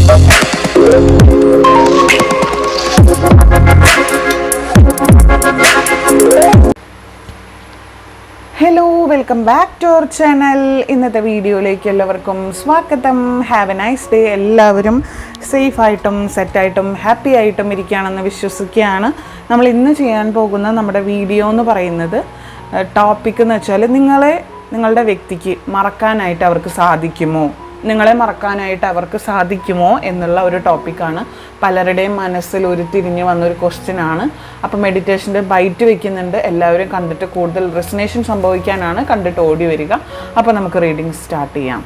Hello, welcome back to our channel. ഇന്നത്തെ വീഡിയോയിലേക്ക് എല്ലാവർക്കും സ്വാഗതം. Have a nice day. എല്ലാവരും സേഫായിട്ടും സെറ്റായിട്ടും ഹാപ്പി ആയിട്ടും ഇരിക്കുകയാണെന്ന് വിശ്വസിക്കുകയാണ്. നമ്മൾ ഇന്ന് ചെയ്യാൻ പോകുന്ന നമ്മുടെ വീഡിയോ എന്ന് പറയുന്നത് ടോപ്പിക് എന്ന് വെച്ചാൽ നിങ്ങളുടെ വ്യക്തിക്ക് മറക്കാനായിട്ട് അവർക്ക് സാധിക്കുമോ, നിങ്ങളെ മറക്കാനായിട്ട് അവർക്ക് സാധിക്കുമോ എന്നുള്ള ഒരു ടോപ്പിക്കാണ്. പലരുടെയും മനസ്സിൽ ഉരുത്തിരിഞ്ഞ് വന്നൊരു ക്വസ്റ്റ്യനാണ്. അപ്പോൾ മെഡിറ്റേഷൻ്റെ ബൈറ്റ് വെക്കുന്നുണ്ട്. എല്ലാവരും കണ്ടിട്ട് കൂടുതൽ റെസനേഷൻ സംഭവിക്കാനാണ് കണ്ടിട്ട് ഓടി വരിക. അപ്പോൾ നമുക്ക് റീഡിങ് സ്റ്റാർട്ട് ചെയ്യാം.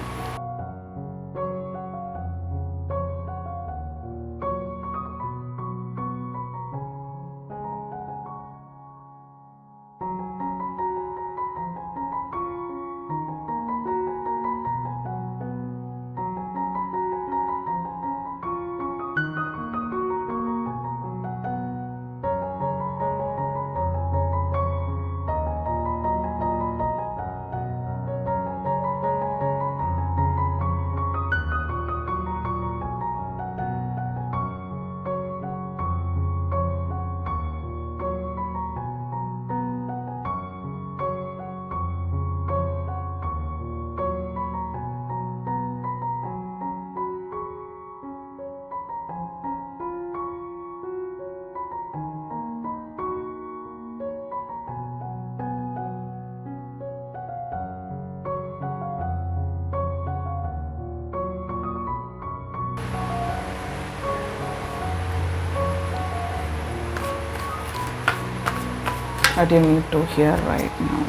What you need to hear right now.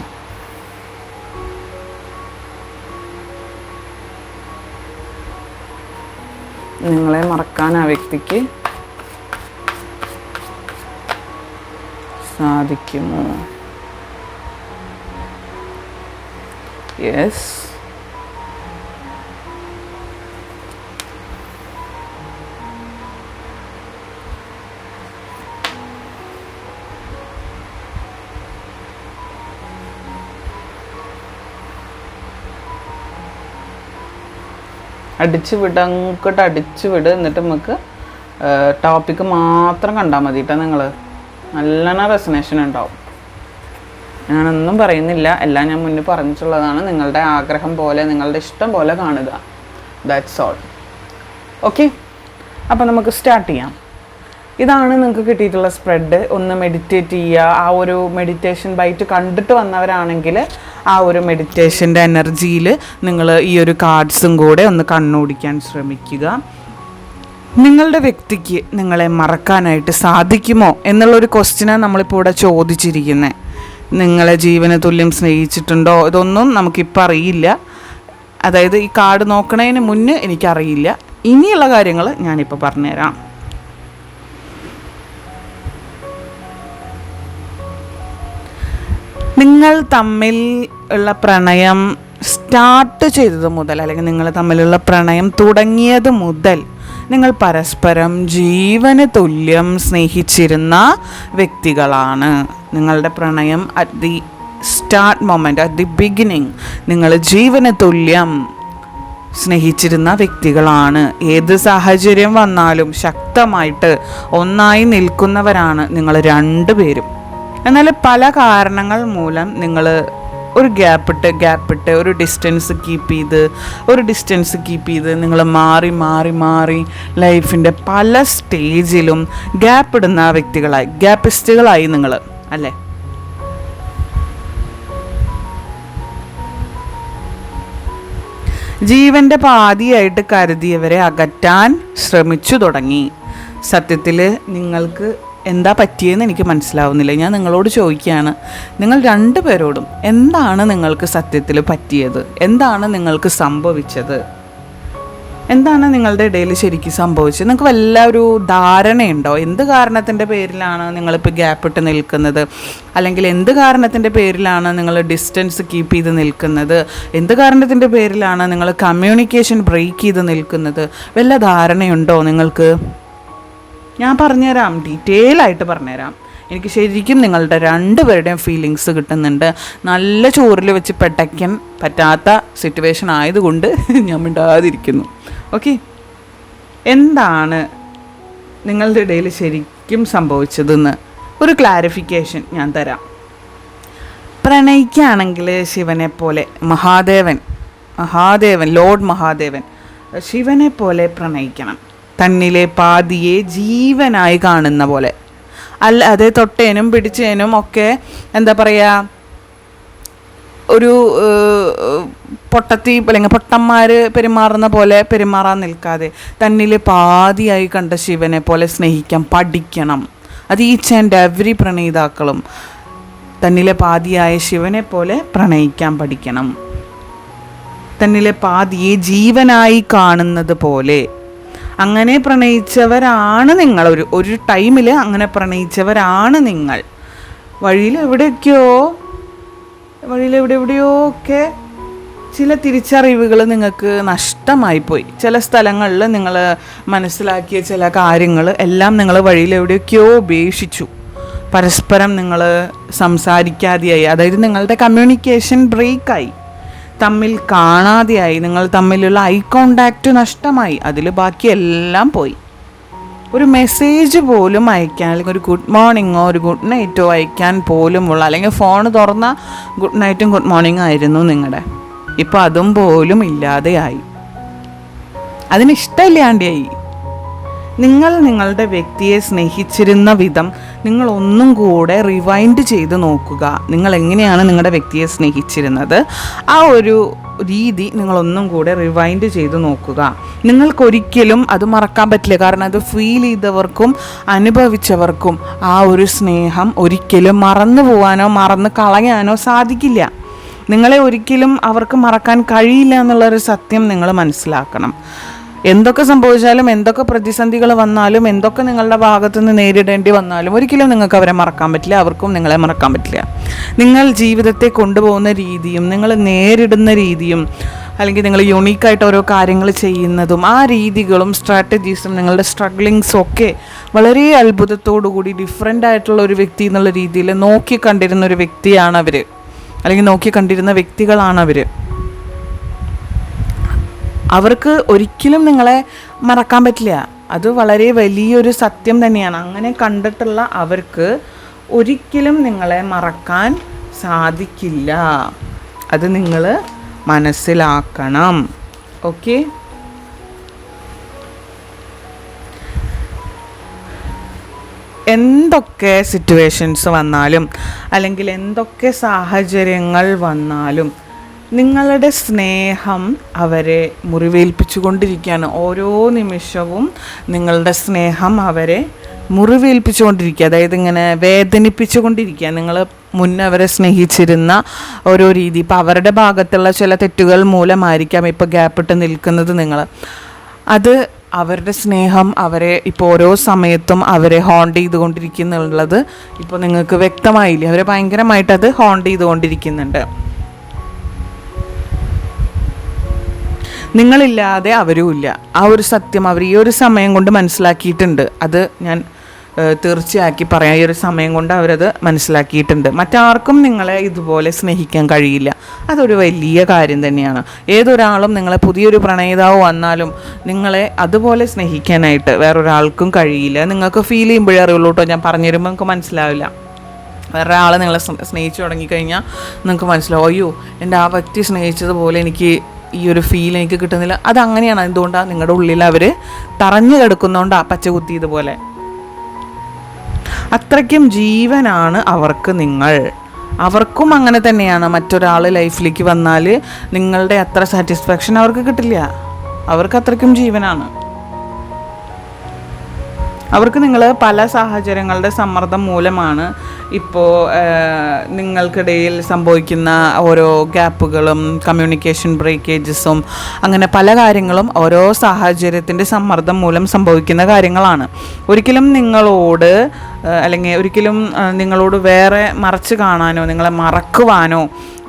നിങ്ങളെ മറക്കാൻ ആ വ്യക്തിക്ക് സാധിക്കുമോ? യെസ്. അടിച്ചു വിട്, അങ്ങോട്ട് അടിച്ചു വിട്. എന്നിട്ട് നമുക്ക് ടോപ്പിക്ക് മാത്രം കണ്ടാൽ മതി കേട്ടോ. നിങ്ങൾ നല്ലോണം റെസനേഷൻ ഉണ്ടാവും. ഞാനൊന്നും പറയുന്നില്ല, എല്ലാം ഞാൻ മുന്നേ പറഞ്ഞിട്ടുള്ളതാണ്. നിങ്ങളുടെ ആഗ്രഹം പോലെ, നിങ്ങളുടെ ഇഷ്ടം പോലെ കാണുക. That's all. ഓക്കെ, അപ്പോൾ നമുക്ക് സ്റ്റാർട്ട് ചെയ്യാം. ഇതാണ് നിങ്ങൾക്ക് കിട്ടിയിട്ടുള്ള സ്പ്രെഡ്. ഒന്ന് മെഡിറ്റേറ്റ് ചെയ്യുക. ആ ഒരു മെഡിറ്റേഷൻ ബൈറ്റ് കണ്ടിട്ട് വന്നവരാണെങ്കിൽ ആ ഒരു മെഡിറ്റേഷൻ്റെ എനർജിയിൽ നിങ്ങൾ ഈ ഒരു കാർഡ്സും കൂടെ ഒന്ന് കണ്ണോടിക്കാൻ ശ്രമിക്കുക. നിങ്ങളുടെ വ്യക്തിക്ക് നിങ്ങളെ മറക്കാനായിട്ട് സാധിക്കുമോ എന്നുള്ളൊരു ക്വസ്റ്റ്യനാണ് നമ്മളിപ്പോൾ ഇവിടെ ചോദിച്ചിരിക്കുന്നത്. നിങ്ങളെ ജീവന തുല്യം സ്നേഹിച്ചിട്ടുണ്ടോ? ഇതൊന്നും നമുക്കിപ്പോൾ അറിയില്ല. അതായത് ഈ കാർഡ് നോക്കണതിന് മുന്നേ എനിക്കറിയില്ല. ഇനിയുള്ള കാര്യങ്ങൾ ഞാനിപ്പോൾ പറഞ്ഞുതരാം. നിങ്ങൾ തമ്മിൽ ഉള്ള പ്രണയം സ്റ്റാർട്ട് ചെയ്തത് മുതൽ, അല്ലെങ്കിൽ നിങ്ങൾ തമ്മിലുള്ള പ്രണയം തുടങ്ങിയത് മുതൽ നിങ്ങൾ പരസ്പരം ജീവന് തുല്യം സ്നേഹിച്ചിരുന്ന വ്യക്തികളാണ്. നിങ്ങളുടെ പ്രണയം at the start moment, at the beginning നിങ്ങൾ ജീവന് തുല്യം സ്നേഹിച്ചിരുന്ന വ്യക്തികളാണ്. ഏത് സാഹചര്യം വന്നാലും ശക്തമായിട്ട് ഒന്നായി നിൽക്കുന്നവരാണ് നിങ്ങൾ രണ്ടുപേരും. എന്നാൽ പല കാരണങ്ങൾ മൂലം നിങ്ങൾ ഒരു ഗ്യാപ്പിട്ട് ഒരു ഡിസ്റ്റൻസ് കീപ്പ് ചെയ്ത് നിങ്ങൾ മാറി ലൈഫിൻ്റെ പല സ്റ്റേജിലും ഗ്യാപ്പിടുന്ന വ്യക്തികളായി, ഗ്യാപ്പിസ്റ്റുകളായി നിങ്ങൾ, അല്ലേ? ജീവൻ്റെ പാതിയായിട്ട് കരുതിയവരെ അകറ്റാൻ ശ്രമിച്ചു തുടങ്ങി. സത്യത്തിൽ നിങ്ങൾക്ക് എന്താ പറ്റിയെന്ന് എനിക്ക് മനസ്സിലാവുന്നില്ല. ഞാൻ നിങ്ങളോട് ചോദിക്കുകയാണ്, നിങ്ങൾ രണ്ടുപേരോടും എന്താണ് നിങ്ങൾക്ക് സത്യത്തിൽ പറ്റിയത്? എന്താണ് നിങ്ങൾക്ക് സംഭവിച്ചത്? എന്താണ് നിങ്ങളുടെ ഇടയിൽ ശരിക്കും സംഭവിച്ചത്? നിങ്ങൾക്ക് വല്ല ഒരു ധാരണയുണ്ടോ? എന്ത് കാരണത്തിൻ്റെ പേരിലാണ് നിങ്ങളിപ്പോൾ ഗ്യാപ്പിട്ട് നിൽക്കുന്നത്? അല്ലെങ്കിൽ എന്ത് കാരണത്തിൻ്റെ പേരിലാണ് നിങ്ങൾ ഡിസ്റ്റൻസ് കീപ്പ് ചെയ്ത് നിൽക്കുന്നത്? എന്ത് കാരണത്തിൻ്റെ പേരിലാണ് നിങ്ങൾ കമ്മ്യൂണിക്കേഷൻ ബ്രേക്ക് ചെയ്ത് നിൽക്കുന്നത്? വല്ല ധാരണയുണ്ടോ നിങ്ങൾക്ക്? ഞാൻ പറഞ്ഞുതരാം, ഡീറ്റെയിൽ ആയിട്ട് പറഞ്ഞുതരാം. എനിക്ക് ശരിക്കും നിങ്ങളുടെ രണ്ടുപേരുടെയും ഫീലിങ്സ് കിട്ടുന്നുണ്ട്. നല്ല ചോറിൽ വെച്ച് പെട്ടയ്ക്കാൻ പറ്റാത്ത സിറ്റുവേഷൻ ആയതുകൊണ്ട് ഞാൻ മിണ്ടാതിരിക്കുന്നു. ഓക്കെ, എന്താണ് നിങ്ങളുടെ ഇടയിൽ ശരിക്കും സംഭവിച്ചതെന്ന് ഒരു ക്ലാരിഫിക്കേഷൻ ഞാൻ തരാം. പ്രണയിക്കുകയാണെങ്കിൽ ശിവനെ പോലെ മഹാദേവൻ ലോർഡ് മഹാദേവൻ ശിവനെ പോലെ പ്രണയിക്കണം. തന്നിലെ പാതിയെ ജീവനായി കാണുന്ന പോലെ, അല്ലാതെ തൊട്ടേനും പിടിച്ചേനും ഒക്കെ എന്താ പറയുക, ഒരു പൊട്ടത്തി അല്ലെങ്കിൽ പൊട്ടന്മാർ പെരുമാറുന്ന പോലെ പെരുമാറാൻ നിൽക്കാതെ തന്നിൽ പാതിയായി കണ്ട ശിവനെ പോലെ സ്നേഹിക്കാൻ പഠിക്കണം. അത് ഈച്ച് ആൻഡ് എവരി പ്രണയിതാക്കളും തന്നിലെ പാതിയായ ശിവനെ പോലെ പ്രണയിക്കാൻ പഠിക്കണം. തന്നിലെ പാതിയെ ജീവനായി കാണുന്നത് പോലെ. അങ്ങനെ പ്രണയിച്ചവരാണ് നിങ്ങൾ, ഒരു ടൈമിൽ അങ്ങനെ പ്രണയിച്ചവരാണ് നിങ്ങൾ. വഴിയിൽ എവിടെയോ ഒക്കെ ചില തിരിച്ചറിവുകൾ നിങ്ങൾക്ക് നഷ്ടമായിപ്പോയി. ചില സ്ഥലങ്ങളിൽ നിങ്ങൾ മനസ്സിലാക്കിയ ചില കാര്യങ്ങൾ എല്ലാം നിങ്ങൾ വഴിയിൽ എവിടെയൊക്കെയോ ഉപേക്ഷിച്ചു. പരസ്പരം നിങ്ങൾ സംസാരിക്കാതെയായി, അതായത് നിങ്ങളുടെ കമ്മ്യൂണിക്കേഷൻ ബ്രേക്കായി, തമ്മിൽ കാണാതെയായി, നിങ്ങൾ തമ്മിലുള്ള ഐ കോണ്ടാക്റ്റ് നഷ്ടമായി. അതിൽ ബാക്കിയെല്ലാം പോയി. ഒരു മെസ്സേജ് പോലും അയക്കാൻ, അല്ലെങ്കിൽ ഒരു ഗുഡ് മോർണിംഗോ ഒരു ഗുഡ് നൈറ്റോ അയക്കാൻ പോലുമുള്ള, അല്ലെങ്കിൽ ഫോൺ തുറന്ന ഗുഡ് നൈറ്റും ഗുഡ് മോർണിംഗും ആയിരുന്നു നിങ്ങളുടെ. ഇപ്പോൾ അതും പോലും ഇല്ലാതെയായി. അതിനിഷ്ടമില്ലാണ്ടായി. നിങ്ങൾ നിങ്ങളുടെ വ്യക്തിയെ സ്നേഹിച്ചിരുന്ന വിധം നിങ്ങൾ ഒന്നും കൂടെ റിവൈൻഡ് ചെയ്ത് നോക്കുക. നിങ്ങൾ എങ്ങനെയാണ് നിങ്ങളുടെ വ്യക്തിയെ സ്നേഹിച്ചിരുന്നത്, ആ ഒരു രീതി നിങ്ങളൊന്നും കൂടെ റിവൈൻഡ് ചെയ്ത് നോക്കുക. നിങ്ങൾക്കൊരിക്കലും അത് മറക്കാൻ പറ്റില്ല. കാരണം അത് ഫീൽ ചെയ്തവർക്കും അനുഭവിച്ചവർക്കും ആ ഒരു സ്നേഹം ഒരിക്കലും മറന്നു പോകാനോ മറന്നു കളയാനോ സാധിക്കില്ല. നിങ്ങളെ ഒരിക്കലും അവർക്ക് മറക്കാൻ കഴിയില്ല എന്നുള്ളൊരു സത്യം നിങ്ങൾ മനസ്സിലാക്കണം. എന്തൊക്കെ സംഭവിച്ചാലും, എന്തൊക്കെ പ്രതിസന്ധികൾ വന്നാലും, എന്തൊക്കെ നിങ്ങളുടെ ഭാഗത്തു നിന്ന് നേരിടേണ്ടി വന്നാലും ഒരിക്കലും നിങ്ങൾക്ക് അവരെ മറക്കാൻ പറ്റില്ല, അവർക്കും നിങ്ങളെ മറക്കാൻ പറ്റില്ല. നിങ്ങൾ ജീവിതത്തെ കൊണ്ടുപോകുന്ന രീതിയും നിങ്ങൾ നേരിടുന്ന രീതിയും, അല്ലെങ്കിൽ നിങ്ങൾ യുണീക്കായിട്ട് ഓരോ കാര്യങ്ങൾ ചെയ്യുന്നതും, ആ രീതികളും സ്ട്രാറ്റജീസും നിങ്ങളുടെ സ്ട്രഗ്ലിങ്സും ഒക്കെ വളരെ അത്ഭുതത്തോടു കൂടി ഡിഫറെൻ്റ് ആയിട്ടുള്ള ഒരു വ്യക്തി എന്നുള്ള രീതിയിൽ നോക്കിക്കണ്ടിരുന്ന ഒരു വ്യക്തിയാണ് അവർ, അല്ലെങ്കിൽ നോക്കിക്കണ്ടിരുന്ന വ്യക്തികളാണ് അവർ. അവർക്ക് ഒരിക്കലും നിങ്ങളെ മറക്കാൻ പറ്റില്ല. അത് വളരെ വലിയൊരു സത്യം തന്നെയാണ്. അങ്ങനെ കണ്ടിട്ടുള്ള അവർക്ക് ഒരിക്കലും നിങ്ങളെ മറക്കാൻ സാധിക്കില്ല. അത് നിങ്ങൾ മനസ്സിലാക്കണം. ഓക്കെ? എന്തൊക്കെ സിറ്റുവേഷൻസ് വന്നാലും, അല്ലെങ്കിൽ എന്തൊക്കെ സാഹചര്യങ്ങൾ വന്നാലും, നിങ്ങളുടെ സ്നേഹം അവരെ മുറിവേൽപ്പിച്ചു കൊണ്ടിരിക്കുകയാണ്. ഓരോ നിമിഷവും നിങ്ങളുടെ സ്നേഹം അവരെ മുറിവേൽപ്പിച്ചു കൊണ്ടിരിക്കുക, അതായത് ഇങ്ങനെ വേദനിപ്പിച്ചു കൊണ്ടിരിക്കുക. നിങ്ങൾ മുന്നേ അവരെ സ്നേഹിച്ചിരുന്ന ഓരോ രീതി, ഇപ്പോൾ അവരുടെ ഭാഗത്തുള്ള ചില തെറ്റുകൾ മൂലമായിരിക്കാം ഇപ്പോൾ ഗ്യാപ്പിട്ട് നിൽക്കുന്നത് നിങ്ങൾ. അത് അവരുടെ സ്നേഹം അവരെ ഇപ്പോൾ ഓരോ സമയത്തും അവരെ ഹോണ്ട് ചെയ്തുകൊണ്ടിരിക്കുന്നുള്ളത് ഇപ്പോൾ നിങ്ങൾക്ക് വ്യക്തമായില്ലേ? അവരെ ഭയങ്കരമായിട്ട് അത് ഹോണ്ട് ചെയ്തുകൊണ്ടിരിക്കുന്നുണ്ട്. നിങ്ങളില്ലാതെ അവരും ഇല്ല. ആ ഒരു സത്യം അവർ ഈ ഒരു സമയം കൊണ്ട് മനസ്സിലാക്കിയിട്ടുണ്ട്. അത് ഞാൻ തീർച്ചയാക്കി പറയാം. ഈ ഒരു സമയം കൊണ്ട് അവരത് മനസ്സിലാക്കിയിട്ടുണ്ട്. മറ്റാർക്കും നിങ്ങളെ ഇതുപോലെ സ്നേഹിക്കാൻ കഴിയില്ല. അതൊരു വലിയ കാര്യം തന്നെയാണ്. ഏതൊരാളും നിങ്ങളെ പുതിയൊരു പ്രണയിതാവ് വന്നാലും നിങ്ങളെ അതുപോലെ സ്നേഹിക്കാനായിട്ട് വേറൊരാൾക്കും കഴിയില്ല. നിങ്ങൾക്ക് ഫീൽ ചെയ്യുമ്പോഴേ അറിയുള്ളൂ കേട്ടോ. ഞാൻ പറഞ്ഞു തരുമ്പോൾ നിങ്ങൾക്ക് മനസ്സിലാവില്ല. വേറെ ആൾ നിങ്ങളെ സ്നേഹിച്ചു തുടങ്ങിക്കഴിഞ്ഞാൽ നിങ്ങൾക്ക് മനസ്സിലാവും, അയ്യോ എൻ്റെ ആ വ്യക്തി സ്നേഹിച്ചതുപോലെ എനിക്ക് ഈ ഒരു ഫീൽ എനിക്ക് കിട്ടുന്നില്ല. അതങ്ങനെയാണ്. എന്തുകൊണ്ടാണ്? നിങ്ങളുടെ ഉള്ളിൽ അവർ തറഞ്ഞു കിടക്കുന്നതുകൊണ്ടാണ് പച്ച കുത്തിയതുപോലെ. അത്രയ്ക്കും ജീവനാണ് അവർക്ക് നിങ്ങൾ. അവർക്കും അങ്ങനെ തന്നെയാണ്. മറ്റൊരാൾ ലൈഫിലേക്ക് വന്നാൽ നിങ്ങളുടെ അത്ര സാറ്റിസ്ഫാക്ഷൻ അവർക്ക് കിട്ടില്ല. അവർക്ക് അത്രയ്ക്കും ജീവനാണ്. അവർക്ക് നിങ്ങൾ പല സാഹചര്യങ്ങളുടെ സമ്മർദ്ദം മൂലമാണ് ഇപ്പോൾ നിങ്ങൾക്കിടയിൽ സംഭവിക്കുന്ന ഓരോ ഗ്യാപ്പുകളും കമ്മ്യൂണിക്കേഷൻ ബ്രേക്കേജസും അങ്ങനെ പല കാര്യങ്ങളും ഓരോ സാഹചര്യത്തിൻ്റെ സമ്മർദ്ദം മൂലം സംഭവിക്കുന്ന കാര്യങ്ങളാണ്. ഒരിക്കലും നിങ്ങളോട് അല്ലെങ്കിൽ ഒരിക്കലും നിങ്ങളോട് വേറെ മറച്ച് കാണാനോ നിങ്ങളെ മറക്കുവാനോ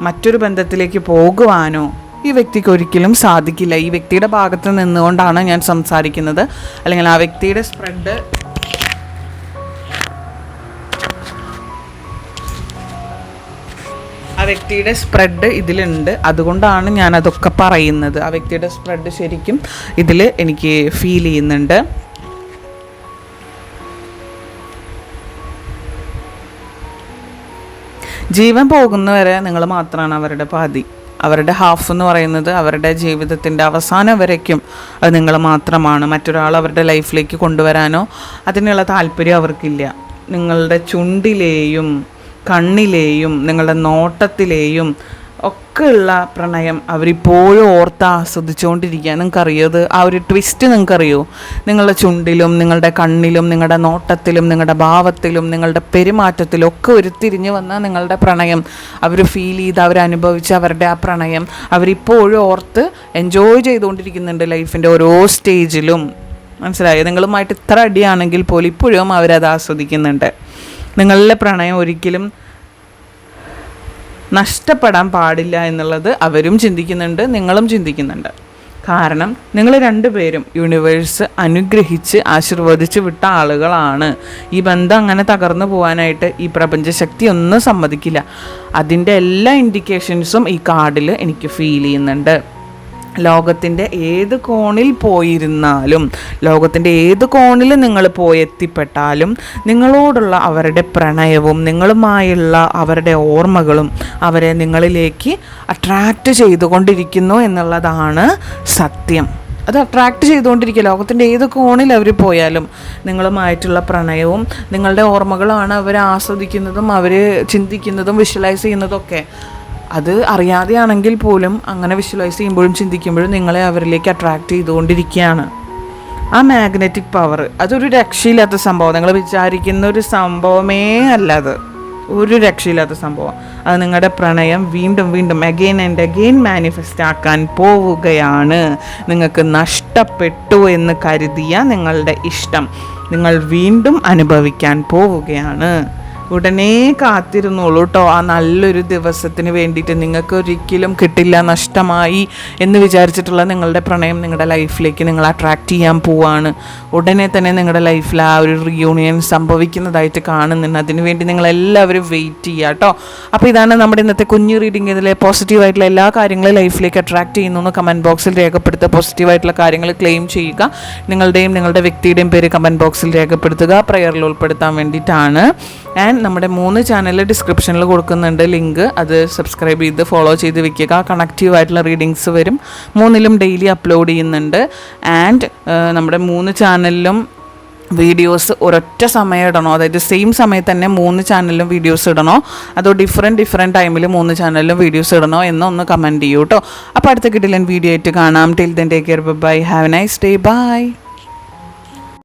മറ്റൊരു ബന്ധത്തിലേക്ക് പോകുവാനോ ഈ വ്യക്തിക്ക് ഒരിക്കലും സാധിക്കില്ല. ഈ വ്യക്തിയുടെ ഭാഗത്ത് നിന്നുകൊണ്ടാണ് ഞാൻ സംസാരിക്കുന്നത്. അല്ലെങ്കിൽ ആ വ്യക്തിയുടെ സ്പ്രെഡ് ആ വ്യക്തിയുടെ സ്പ്രെഡ് ഇതിലുണ്ട്, അതുകൊണ്ടാണ് ഞാനതൊക്കെ പറയുന്നത്. ആ വ്യക്തിയുടെ സ്പ്രെഡ് ശരിക്കും ഇതിൽ എനിക്ക് ഫീൽ ചെയ്യുന്നുണ്ട്. ജീവൻ പോകുന്നവരെ നിങ്ങൾ മാത്രമാണ് അവരുടെ പാതി. അവരുടെ ഹാഫ് എന്ന് പറയുന്നത് അവരുടെ ജീവിതത്തിൻ്റെ അവസാനം വരയ്ക്കും അത് നിങ്ങൾ മാത്രമാണ്. മറ്റൊരാൾ അവരുടെ ലൈഫിലേക്ക് കൊണ്ടുവരാനോ അതിനുള്ള താല്പര്യം അവർക്കില്ല. നിങ്ങളുടെ ചുണ്ടിലെയും കണ്ണിലെയും നിങ്ങളുടെ നോട്ടത്തിലെയും ഒക്കെയുള്ള പ്രണയം അവരിപ്പോഴും ഓർത്ത് ആസ്വദിച്ചുകൊണ്ടിരിക്കുക. നിങ്ങൾക്കറിയത് ആ ഒരു ട്വിസ്റ്റ് നിങ്ങൾക്കറിയോ? നിങ്ങളുടെ ചുണ്ടിലും നിങ്ങളുടെ കണ്ണിലും നിങ്ങളുടെ നോട്ടത്തിലും നിങ്ങളുടെ ഭാവത്തിലും നിങ്ങളുടെ പെരുമാറ്റത്തിലും ഒക്കെ ഉരുത്തിരിഞ്ഞ് വന്ന നിങ്ങളുടെ പ്രണയം അവർ ഫീൽ ചെയ്ത് അവരനുഭവിച്ച് അവരുടെ ആ പ്രണയം അവരിപ്പോഴും ഓർത്ത് എൻജോയ് ചെയ്തുകൊണ്ടിരിക്കുന്നുണ്ട് ലൈഫിൻ്റെ ഓരോ സ്റ്റേജിലും. മനസ്സിലായോ? നിങ്ങളുമായിട്ട് ഇത്ര അടിയാണെങ്കിൽ പോലും ഇപ്പോഴും അവരത് ആസ്വദിക്കുന്നുണ്ട്. നിങ്ങളുടെ പ്രണയം ഒരിക്കലും നഷ്ടപ്പെടാൻ പാടില്ല എന്നുള്ളത് അവരും ചിന്തിക്കുന്നുണ്ട്, നിങ്ങളും ചിന്തിക്കുന്നുണ്ട്. കാരണം നിങ്ങൾ രണ്ടുപേരും യൂണിവേഴ്സ് അനുഗ്രഹിച്ച് ആശീർവദിച്ച് വിട്ട ആളുകളാണ്. ഈ ബന്ധം അങ്ങനെ തകർന്നു പോകാനായിട്ട് ഈ പ്രപഞ്ചശക്തി ഒന്നും സമ്മതിക്കില്ല. അതിൻ്റെ എല്ലാ ഇൻഡിക്കേഷൻസും ഈ കാർഡിൽ എനിക്ക് ഫീൽ ചെയ്യുന്നുണ്ട്. ലോകത്തിൻ്റെ ഏത് കോണിൽ പോയിരുന്നാലും, ലോകത്തിൻ്റെ ഏത് കോണിൽ നിങ്ങൾ പോയെത്തിപ്പെട്ടാലും നിങ്ങളോടുള്ള അവരുടെ പ്രണയവും നിങ്ങളുമായുള്ള അവരുടെ ഓർമ്മകളും അവരെ നിങ്ങളിലേക്ക് അട്രാക്റ്റ് ചെയ്തുകൊണ്ടിരിക്കുന്നു എന്നുള്ളതാണ് സത്യം. അത് അട്രാക്റ്റ് ചെയ്തുകൊണ്ടിരിക്കുക. ലോകത്തിൻ്റെ ഏത് കോണിൽ അവർ പോയാലും നിങ്ങളുമായിട്ടുള്ള പ്രണയവും നിങ്ങളുടെ ഓർമ്മകളാണ് അവർ ആസ്വദിക്കുന്നതും അവർ ചിന്തിക്കുന്നതും വിഷ്വലൈസ് ചെയ്യുന്നതൊക്കെ. അത് അറിയാതെയാണെങ്കിൽ പോലും അങ്ങനെ വിഷ്വലൈസ് ചെയ്യുമ്പോഴും ചിന്തിക്കുമ്പോഴും നിങ്ങളെ അവരിലേക്ക് അട്രാക്റ്റ് ചെയ്തുകൊണ്ടിരിക്കുകയാണ്. ആ മാഗ്നറ്റിക് പവർ അതൊരു രക്ഷയില്ലാത്ത സംഭവം. നിങ്ങൾ വിചാരിക്കുന്ന ഒരു സംഭവമേ അല്ല, അത് ഒരു രക്ഷയില്ലാത്ത സംഭവം. അത് നിങ്ങളുടെ പ്രണയം വീണ്ടും വീണ്ടും അഗെയിൻ ആൻഡ് അഗെയിൻ മാനിഫെസ്റ്റ് ആക്കാൻ പോവുകയാണ്. നിങ്ങൾക്ക് നഷ്ടപ്പെട്ടു എന്ന് കരുതിയ നിങ്ങളുടെ ഇഷ്ടം നിങ്ങൾ വീണ്ടും അനുഭവിക്കാൻ പോവുകയാണ്. ഉടനെ കാത്തിരുന്നോളൂ കേട്ടോ. ആ നല്ലൊരു ദിവസത്തിന് വേണ്ടിയിട്ട് നിങ്ങൾക്ക് ഒരിക്കലും കിട്ടില്ല, നഷ്ടമായി എന്ന് വിചാരിച്ചിട്ടുള്ള നിങ്ങളുടെ പ്രണയം നിങ്ങളുടെ ലൈഫിലേക്ക് നിങ്ങൾ അട്രാക്റ്റ് ചെയ്യാൻ പോവാണ്. ഉടനെ തന്നെ നിങ്ങളുടെ ലൈഫിൽ ആ ഒരു റിയൂണിയൻ സംഭവിക്കുന്നതായിട്ട് കാണുന്നുണ്ട്. അതിനുവേണ്ടി നിങ്ങളെല്ലാവരും വെയിറ്റ് ചെയ്യുക കേട്ടോ. അപ്പോൾ ഇതാണ് നമ്മുടെ ഇന്നത്തെ കുഞ്ഞു റീഡിംഗ്. ഇതിലെ പോസിറ്റീവായിട്ടുള്ള എല്ലാ കാര്യങ്ങളും ലൈഫിലേക്ക് അട്രാക്റ്റ് ചെയ്യുന്നു എന്ന് കമൻറ്റ് ബോക്സിൽ രേഖപ്പെടുത്തുക. പോസിറ്റീവായിട്ടുള്ള കാര്യങ്ങൾ ക്ലെയിം ചെയ്യുക. നിങ്ങളുടെയും നിങ്ങളുടെ വ്യക്തിയുടെയും പേര് കമൻറ്റ് ബോക്സിൽ രേഖപ്പെടുത്തുക. പ്രയറിൽ ഉൾപ്പെടുത്താൻ വേണ്ടിയിട്ടാണ്. ആൻഡ് നമ്മുടെ 3 ചാനൽ ഡിസ്ക്രിപ്ഷനിൽ കൊടുക്കുന്നുണ്ട് ലിങ്ക്. അത് സബ്സ്ക്രൈബ് ചെയ്ത് ഫോളോ ചെയ്ത് വെക്കുക. കണക്റ്റീവായിട്ടുള്ള റീഡിങ്സ് വരും. 3ലും ഡെയിലി അപ്ലോഡ് ചെയ്യുന്നുണ്ട്. ആൻഡ് നമ്മുടെ 3 ചാനലിലും വീഡിയോസ് ഒരൊറ്റ സമയം ഇടണോ, അതായത് സെയിം സമയത്ത് തന്നെ 3 ചാനലിലും വീഡിയോസ് ഇടണോ, അതോ ഡിഫറെൻറ്റ് ടൈമിൽ 3 ചാനലിലും വീഡിയോസ് ഇടണോ എന്നൊന്ന് കമൻറ്റ് ചെയ്യൂ കേട്ടോ. അപ്പോൾ അടുത്ത കിട്ടില്ല വീഡിയോ ആയിട്ട് കാണാം. Till then take care, bye, have a nice day, by.